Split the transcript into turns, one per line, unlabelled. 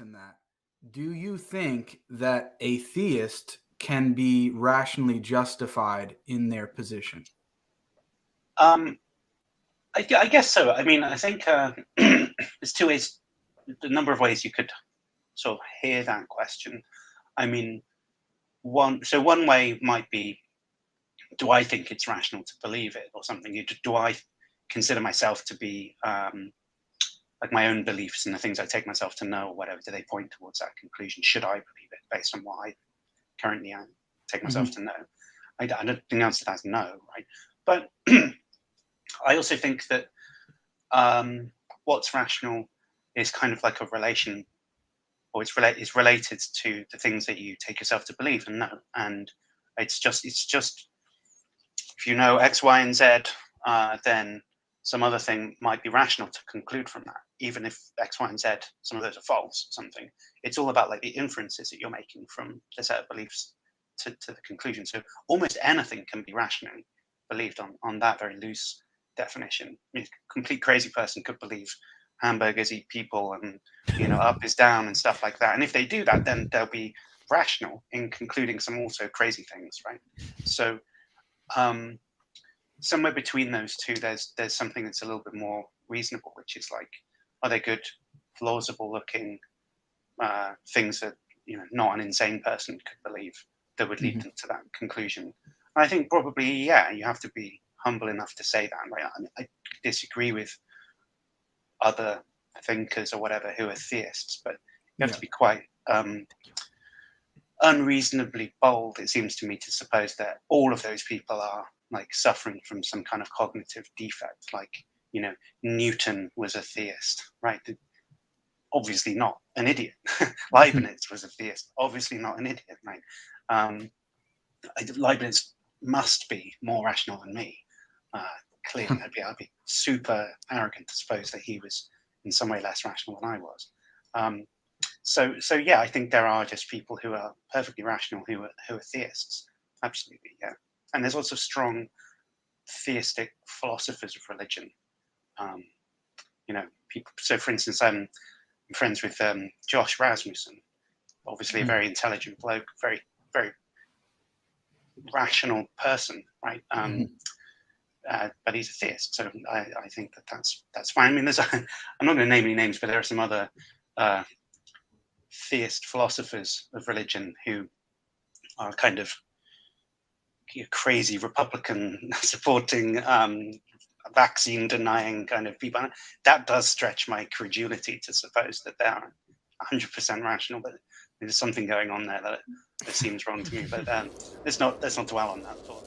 in that. Do you think that a theist can be rationally justified in their position?
I guess so. I mean, I think there's two ways, a number of ways you could sort of hear that question. I mean, one way might be, do I think it's rational to believe it or something? Do I consider myself to be like my own beliefs and the things I take myself to know or whatever, do they point towards that conclusion? Should I believe it based on what I currently take myself to know? I don't think the answer to that is no, right? But I also think that what's rational is kind of like a relation, or is related to the things that you take yourself to believe and know. And it's just if you know X, Y, and Z, then some other thing might be rational to conclude from that, even if X, Y, and Z, some of those are false. Something. It's all about like the inferences that you're making from the set of beliefs to the conclusion. So almost anything can be rationally believed on that very loose definition. I mean, a complete crazy person could believe hamburgers eat people and up is down and stuff like that. And if they do that, then they'll be rational in concluding some also crazy things, right? So somewhere between those two, there's something that's a little bit more reasonable, which is like, are they good, plausible looking things that not an insane person could believe that would lead them to that conclusion? And I think probably, yeah, you have to be humble enough to say that. Right? I disagree with other thinkers or whatever who are theists, but you have to be quite unreasonably bold, it seems to me, to suppose that all of those people are like suffering from some kind of cognitive defect, like Newton was a theist, right? Obviously not an idiot. Leibniz was a theist, obviously not an idiot, right? Leibniz must be more rational than me. Clearly, I'd be super arrogant to suppose that he was in some way less rational than I was. So yeah, I think there are just people who are perfectly rational who are theists. Absolutely, yeah. And there's also strong theistic philosophers of religion. People. So, for instance, I'm friends with Josh Rasmussen, obviously a very intelligent bloke, very very rational person, right? But he's a theist, so I think that's fine. I mean, I'm not going to name any names, but there are some other theist philosophers of religion who are kind of crazy Republican supporting, vaccine denying kind of people. That does stretch my credulity to suppose that they are 100% rational, but there's something going on there that seems wrong to me. But let's not dwell on that thought.